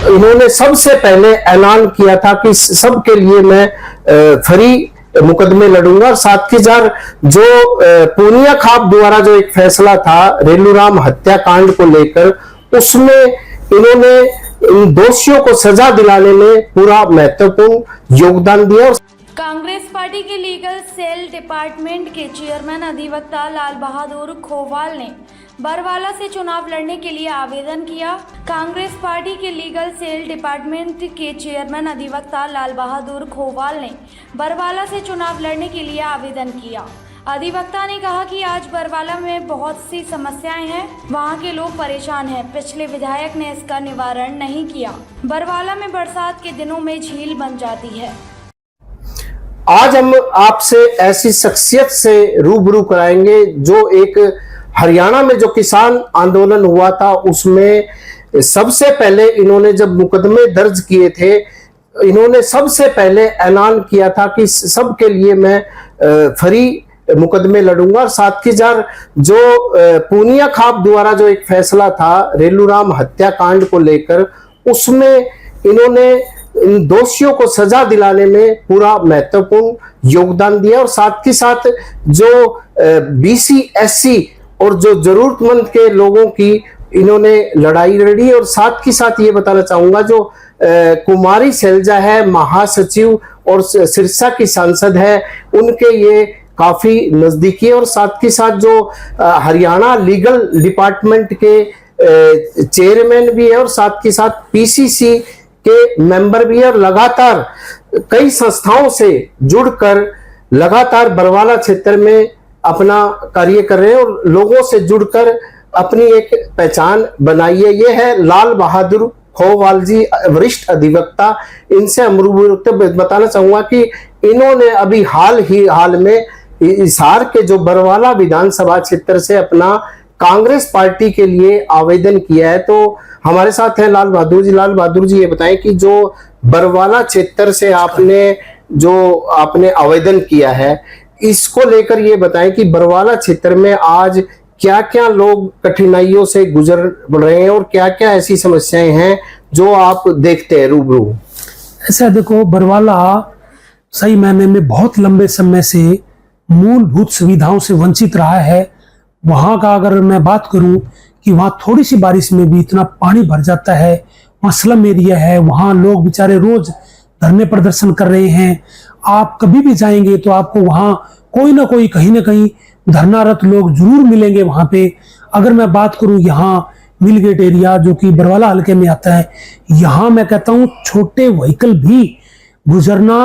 इन्होंने सबसे पहले ऐलान किया था कि सबके लिए मैं फ्री मुकदमे लड़ूंगा। और साथ ही साथ जो पूनिया खाप द्वारा जो एक फैसला था रेलूराम हत्याकांड को लेकर, उसमें इन्होंने इन दोषियों को सजा दिलाने में पूरा महत्वपूर्ण योगदान दिया। कांग्रेस पार्टी के लीगल सेल डिपार्टमेंट के चेयरमैन अधिवक्ता लाल बहादुर खोवाल ने बरवाला से चुनाव लड़ने के लिए आवेदन किया। कांग्रेस पार्टी के लीगल सेल डिपार्टमेंट के चेयरमैन अधिवक्ता लाल बहादुर खोवाल ने बरवाला से चुनाव लड़ने के लिए आवेदन किया। अधिवक्ता ने कहा कि आज बरवाला में बहुत सी समस्याएं हैं, वहां के लोग परेशान हैं। पिछले विधायक ने इसका निवारण नहीं किया। बरवाला में बरसात के दिनों में झील बन जाती है। आज हम आपसे ऐसी शख्सियत से रूबरू कराएंगे जो एक हरियाणा में जो किसान आंदोलन हुआ था उसमें सबसे पहले इन्होंने जब मुकदमे दर्ज किए थे, इन्होंने सबसे पहले ऐलान किया था कि सबके लिए मैं फ्री मुकदमे लड़ूंगा। और साथ ही साथ जो पूनिया खाप द्वारा जो एक फैसला था रेलूराम हत्याकांड को लेकर, उसमें इन्होंने इन दोषियों को सजा दिलाने में पूरा महत्वपूर्ण योगदान दिया। और साथ ही साथ जो बीसी एससी और जो जरूरतमंद के लोगों की इन्होंने लड़ाई लड़ी। और साथ ही साथ ये बताना चाहूंगा जो कुमारी सैलजा है महासचिव और सिरसा की सांसद है, उनके ये काफी नजदीकी। और साथ ही साथ जो हरियाणा लीगल डिपार्टमेंट के चेयरमैन भी है और साथ ही साथ पीसीसी के मेंबर भी है। और लगातार कई संस्थाओं से जुड़कर लगातार बरवाला क्षेत्र में अपना कार्य कर रहे हैं और लोगों से जुड़कर अपनी एक पहचान बनाई है। ये है लाल बहादुर खोवाल जी, वरिष्ठ अधिवक्ता। इनसे हम बताना चाहूंगा कि इन्होंने अभी हाल में हिसार के जो बरवाला विधानसभा क्षेत्र से अपना कांग्रेस पार्टी के लिए आवेदन किया है। तो हमारे साथ है लाल बहादुर जी। लाल बहादुर जी, ये बताएं कि जो बरवाला क्षेत्र से आपने आवेदन किया है, इसको लेकर ये बताएं कि बरवाला क्षेत्र में आज क्या क्या लोग कठिनाइयों से गुजर रहे हैं और क्या क्या ऐसी समस्याएं हैं जो आप देखते हैं रूबरू। ऐसा देखो, बरवाला सही मायने में बहुत लंबे समय से मूलभूत सुविधाओं से वंचित रहा है। वहां का अगर मैं बात करूं कि वहां थोड़ी सी बारिश में भी इतना पानी भर जाता है, वहां स्लम एरिया है, वहां लोग बेचारे रोज धरने प्रदर्शन कर रहे हैं। आप कभी भी जाएंगे तो आपको वहां कोई ना कोई कहीं ना कहीं धरनारत लोग जरूर मिलेंगे वहां पे। अगर मैं बात करूं यहाँ मिलगेट एरिया जो कि बरवाला हल्के में आता है, यहाँ मैं कहता हूँ छोटे व्हीकल भी गुजरना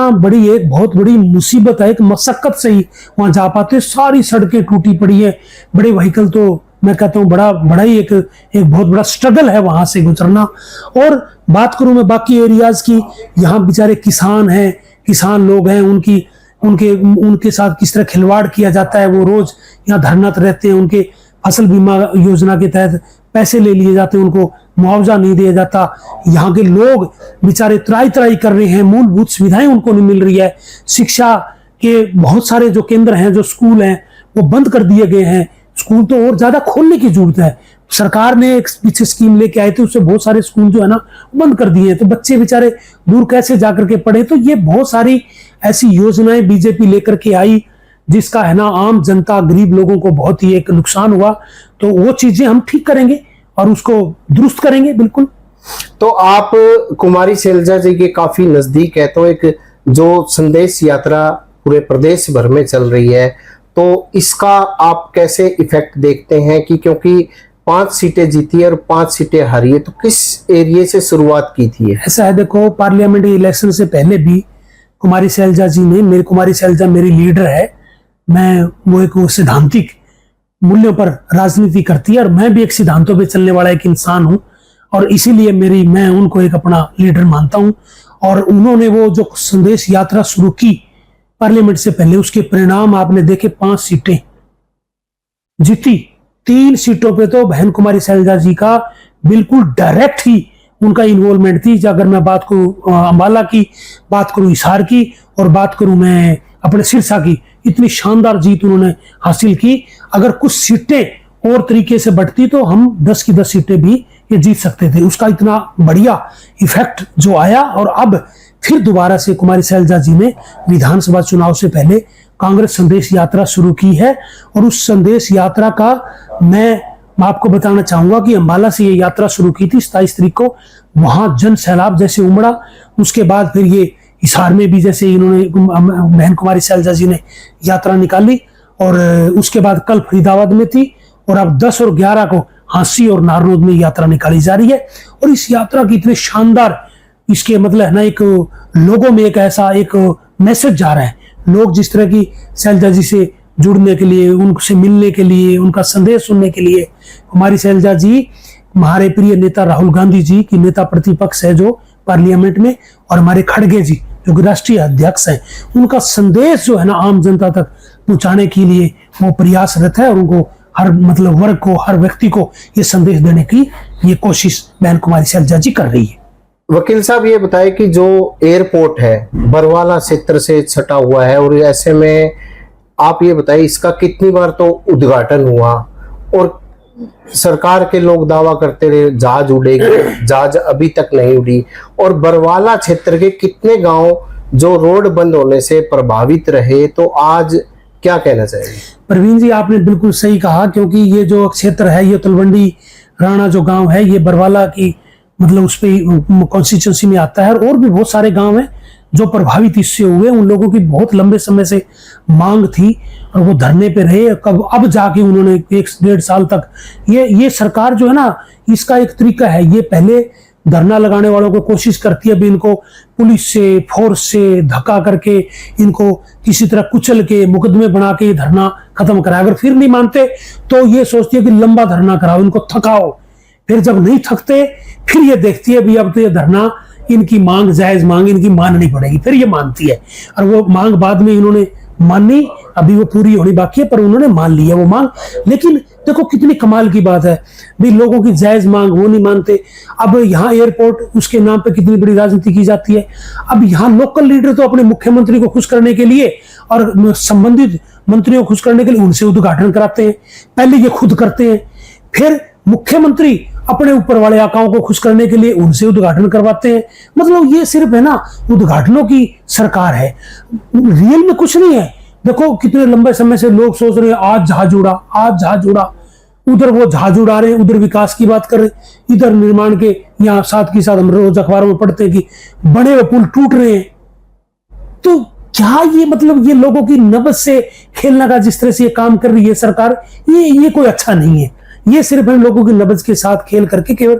एक बहुत बड़ी मुसीबत है। एक मशक्कत से ही वहां जा पाते, सारी सड़कें टूटी पड़ी है। बड़े व्हीकल तो मैं कहता हूँ बड़ा ही एक बहुत बड़ा स्ट्रगल है वहां से गुजरना। और बात करूं मैं बाकी एरियाज की, यहाँ बेचारे किसान हैं, किसान लोग हैं, उनके साथ किस तरह खिलवाड़ किया जाता है। वो रोज यहाँ धरना रहते हैं, उनके फसल बीमा योजना के तहत पैसे ले लिए जाते हैं, उनको मुआवजा नहीं दिया जाता। यहाँ के लोग बेचारे त्राई कर रहे हैं, मूलभूत सुविधाएं उनको नहीं मिल रही है। शिक्षा के बहुत सारे जो केंद्र हैं, जो स्कूल हैं, वो बंद कर दिए गए हैं। स्कूल तो और ज्यादा खोलने की जरूरत है। सरकार ने एक पीछे स्कीम लेके आए थे, उससे बहुत सारे स्कूल जो है ना बंद कर दिए हैं। तो बच्चे बेचारे दूर कैसे जाकर के पढ़े। तो ये बहुत सारी ऐसी योजनाएं बीजेपी लेकर के आई जिसका है ना आम जनता गरीब लोगों को बहुत ही एक नुकसान हुआ। तो वो चीजें हम ठीक करेंगे और उसको दुरुस्त करेंगे बिल्कुल। तो आप कुमारी सैलजा जी के काफी नजदीक है, तो एक जो संदेश यात्रा पूरे प्रदेश भर में चल रही है, तो इसका आप कैसे इफेक्ट देखते हैं कि क्योंकि 5 सीटें जीती है और 5 सीटें हारी है, तो किस एरिया से शुरुआत की थी? ऐसा है, देखो पार्लियामेंट्री इलेक्शन से पहले भी कुमारी सैलजा जी ने कुमारी सैलजा मेरी लीडर है। मैं वो एक सिद्धांतिक मूल्यों पर राजनीति करती है और मैं भी एक सिद्धांतों पे चलने वाला एक इंसान हूं और इसीलिए मैं उनको एक अपना लीडर मानता हूं। और उन्होंने वो जो संदेश यात्रा शुरू की पार्लियामेंट से पहले, उसके परिणाम आपने देखे। 5 सीटें जीती, 3 सीटों पे तो बहन कुमारी सैलजा जी का बिल्कुल डायरेक्ट ही उनका इन्वॉल्वमेंट थी। अगर मैं बात करूं अंबाला की, बात करूं हिसार की और बात करूं मैं अपने सिरसा की, इतनी शानदार जीत उन्होंने हासिल की। अगर कुछ सीटें और तरीके से बढ़ती तो हम 10 की 10 सीटें भी ये जीत सकते थे। उसका इतना बढ़िया इफेक्ट जो आया, और अब फिर दोबारा से कुमारी शैलजा जी ने विधानसभा चुनाव से पहले कांग्रेस संदेश यात्रा शुरू की है। और उस संदेश यात्रा का मैं आपको बताना चाहूंगा कि अंबाला से ये यात्रा शुरू की थी 27 तारीख को, वहां जन सैलाब जैसे उमड़ा। उसके बाद फिर ये हिसार में भी जैसे इन्होंने बहन कुमारी शैलजा जी ने यात्रा निकाली, और उसके बाद कल फरीदाबाद में थी, और अब 10 और 11 को हांसी और नारनौद में यात्रा निकाली जा रही है। और इस यात्रा की इतने शानदार इसके मतलब है ना, एक लोगों में एक ऐसा एक मैसेज जा रहा है। लोग जिस तरह की शैलजा जी से जुड़ने के लिए, उनसे मिलने के लिए, उनका संदेश सुनने के लिए, कुमारी शैलजा जी हमारे प्रिय नेता राहुल गांधी जी की नेता प्रतिपक्ष है जो पार्लियामेंट में, और हमारे खड़गे जी जो कि राष्ट्रीय अध्यक्ष हैं, उनका संदेश जो है ना आम जनता तक पहुंचाने के लिए वो प्रयासरत है। और उनको हर मतलब वर्ग को, हर व्यक्ति को ये संदेश देने की ये कोशिश बहन कुमारी शैलजा जी कर रही है। वकील साहब ये बताए कि जो एयरपोर्ट है बरवाला क्षेत्र से सटा हुआ है, और ऐसे में आप ये बताइए इसका कितनी बार तो उद्घाटन हुआ, और सरकार के लोग दावा करते रहे जहाज उड़ेगी, जहाज अभी तक नहीं उड़ी, और बरवाला क्षेत्र के कितने गांव जो रोड बंद होने से प्रभावित रहे, तो आज क्या कहना चाहिए? प्रवीण जी आपने बिल्कुल सही कहा, क्योंकि ये जो क्षेत्र है, ये तलवंडी राणा जो गांव है, ये बरवाला की मतलब उस पे कॉन्स्टिट्यूंसी में आता है। और भी बहुत सारे गांव हैं जो प्रभावित इससे हुए। उन लोगों की बहुत लंबे समय से मांग थी और वो धरने पे रहे। कब अब जाके उन्होंने 1-1.5 साल तक ये सरकार जो है ना, इसका एक तरीका है, ये पहले धरना लगाने वालों को कोशिश करती है, अभी इनको पुलिस से, फोर्स से धक्का करके, इनको किसी तरह कुचल के, मुकदमे बना के ये धरना खत्म कराए। अगर फिर नहीं मानते तो ये सोचती है कि लंबा धरना कराओ, इनको थकाओ। फिर जब नहीं थकते फिर ये देखती है भी अब तो ये धरना, इनकी मांग जायज मांग इनकी माननी पड़ेगी, फिर ये मानती है। और वो मांग बाद में इन्होंने मानी, अभी वो पूरी होनी बाकी है, पर उन्होंने मान ली है वो मांग। लेकिन देखो कितनी कमाल की बात है भी, लोगों की जायज मांग वो नहीं मानते। अब यहाँ एयरपोर्ट उसके नाम पे कितनी बड़ी राजनीति की जाती है। अब यहाँ लोकल लीडर तो अपने मुख्यमंत्री को खुश करने के लिए और संबंधित मंत्रियों को खुश करने के लिए उनसे उद्घाटन कराते हैं। पहले ये खुद करते हैं, फिर मुख्यमंत्री अपने ऊपर वाले आकाओं को खुश करने के लिए उनसे उद्घाटन करवाते हैं। मतलब ये सिर्फ है ना उद्घाटनों की सरकार है, रियल में कुछ नहीं है। देखो कितने लंबे समय से लोग सोच रहे हैं आज जहाज उड़ा, आज जहाज उड़ा, उधर वो जहाज उड़ा रहे हैं, उधर विकास की बात कर रहे हैं, इधर निर्माण के यहाँ साथ के साथ हम रोज अखबारों में पढ़ते हैं कि बड़े हुए पुल टूट रहे हैं। तो क्या ये मतलब ये लोगों की नब्ज से खेलने का जिस तरह से ये काम कर रही है सरकार, ये कोई अच्छा नहीं है। ये सिर्फ इन लोगों की नब्ज के साथ खेल करके केवल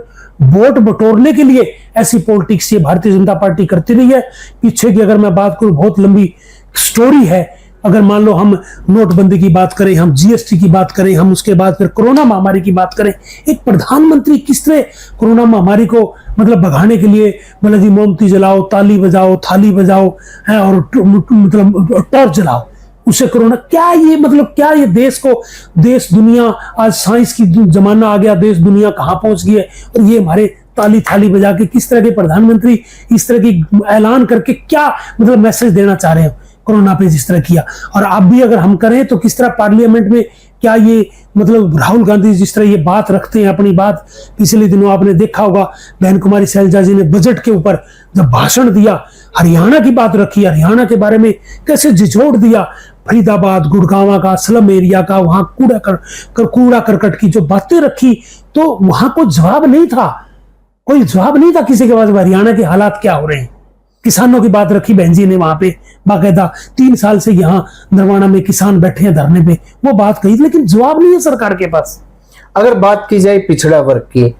वोट बटोरने के लिए ऐसी पॉलिटिक्स ये भारतीय जनता पार्टी करती रही है। पीछे की अगर मैं बात करूं बहुत लंबी स्टोरी है। अगर मान लो हम नोटबंदी की बात करें, हम जीएसटी की बात करें, हम उसके बाद फिर कोरोना महामारी की बाट करें, एक प्रधानमंत्री किस तरह कोरोना महामारी को मतलब भगाने के लिए बोला जी मोमबत्ती जलाओ, ताली बजाओ, थाली बजाओ है और मतलब टॉर्च जलाओ, उससे कोरोना क्या ये मतलब क्या ये देश को, देश दुनिया आज साइंस की जमाना आ गया, देश दुनिया कहाँ पहुंच गई है, और ये हमारे ताली थाली बजा के किस तरह के प्रधानमंत्री इस तरह की ऐलान करके क्या मतलब मैसेज देना चाह रहे हैं कोरोना पे जिस तरह किया। और आप भी अगर हम करें तो किस तरह पार्लियामेंट में क्या ये मतलब राहुल गांधी जिस तरह ये बात रखते हैं अपनी बात। पिछले दिनों आपने देखा होगा बहन कुमारी शैलजा जी ने बजट के ऊपर जब भाषण दिया, हरियाणा की बात रखी, हरियाणा के बारे में कैसे झिझोड़ दिया, फरीदाबाद गुड़गांव का स्लम एरिया का वहां कूड़ा करकट की जो बातें रखी, तो वहां कोई जवाब नहीं था, कोई जवाब नहीं था किसी के पास हरियाणा के हालात क्या हो रहे हैं। किसानों की बात रखी बहन जी ने वहां पे, बाकायदा 3 साल से यहाँ नरवाना में किसान बैठे हैं धरने पे, वो बात कही, लेकिन जवाब नहीं है सरकार के पास। अगर बात की जाए पिछड़ा वर्ग की,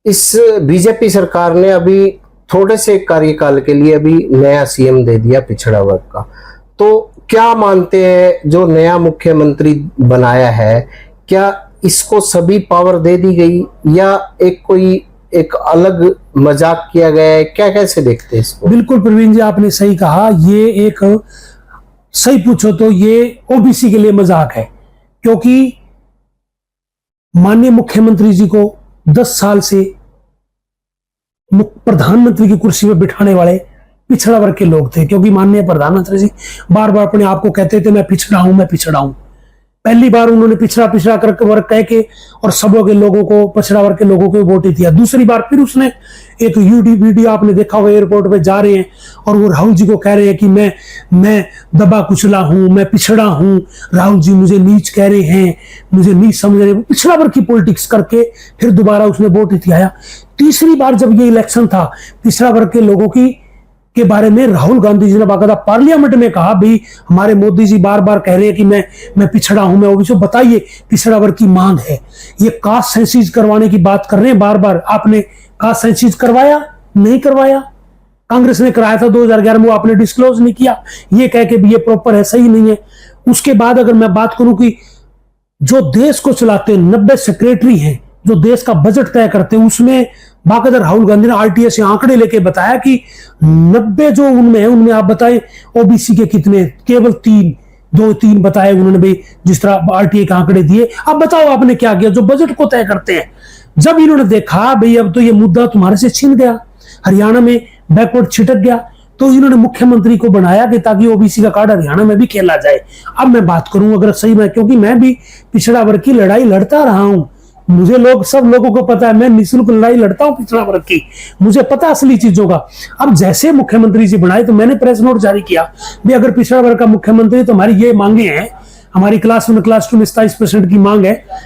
इस बीजेपी सरकार ने अभी थोड़े से कार्यकाल के लिए अभी नया सीएम दे दिया पिछड़ा वर्ग का, तो क्या मानते हैं जो नया मुख्यमंत्री बनाया है, क्या इसको सभी पावर दे दी गई या एक अलग मजाक किया गया है, क्या कैसे देखते हैं इसको? बिल्कुल प्रवीण जी आपने सही कहा, ये एक सही पूछो तो ये ओबीसी के लिए मजाक है, क्योंकि माननीय मुख्यमंत्री जी को 10 साल से प्रधानमंत्री की कुर्सी में बिठाने वाले पिछड़ा वर्ग के लोग थे, क्योंकि माननीय प्रधानमंत्री जी बार बार अपने आप को कहते थे मैं पिछड़ा हूं, मैं पिछड़ा हूं। पहली बार उन्होंने पिछड़ा करके वर्ग कह के और सबों के लोगों को, पछड़ा वर्ग के लोगों को वोट दिया। दूसरी बार फिर उसने एक वीडियो आपने देखा होगा, एयरपोर्ट पे जा रहे हैं और वो राहुल जी को कह रहे हैं कि मैं दबा कुचला हूं, मैं पिछड़ा हूं, राहुल जी मुझे नीच कह रहे हैं, मुझे नीच समझ रहे हैं। पिछड़ा वर्ग की पॉलिटिक्स करके फिर दोबारा उसने वोट दिया। तीसरी बार जब ये इलेक्शन था, पिछड़ा वर्ग के लोगों के बारे में राहुल गांधी जी ने बाकायदा पार्लियामेंट में कहा, भाई हमारे मोदी जी बार बार कह रहे हैं कि मैं पिछड़ा हूं, मैं ओबीसी, बताइए पिछड़ा वर्ग की मांग है। ये कास्ट सेंसिस करवाने की बात कर रहे हैं बार बार। आपने कास्ट सेंसिस करवाया? नहीं करवाया। कांग्रेस ने कराया था 2011 में, वो आपने डिस्क्लोज नहीं किया, ये कह के भी ये प्रॉपर है, सही नहीं है। उसके बाद अगर मैं बात करूं कि जो देश को चलाते 90 सेक्रेटरी हैं, जो देश का बजट तय करते हैं, उसमें बाकायदा राहुल गांधी ने आरटीए से आंकड़े लेके बताया कि 90 जो उनमें है, उनमें आप बताए ओबीसी के कितने, केवल 2-3 बताए उन्होंने भाई, जिस तरह आरटीए के आंकड़े दिए। अब बताओ आपने क्या किया, जो बजट को तय करते हैं। जब इन्होंने देखा भाई अब तो ये मुद्दा तुम्हारे से छिन गया, हरियाणा में बैकवर्ड छिटक गया, तो इन्होंने मुख्यमंत्री को बनाया कि ताकि ओबीसी का कार्ड हरियाणा में भी खेला जाए। अब मैं बात करूं अगर सही में, क्योंकि मैं भी पिछड़ा वर्ग की लड़ाई लड़ता रहा हूं, मुझे सब लोगों को पता है, मैं निःशुल्क लड़ाई लड़ता हूं पिछड़ा वर्ग की, मुझे पता असली चीजों का। अब जैसे मुख्यमंत्री जी बनाए तो मैंने प्रेस नोट जारी किया भी अगर पिछड़ा वर्ग का मुख्यमंत्री तो हमारी ये मांगे हैं, हमारी क्लास 1 क्लास 2 में 27% की मांग है,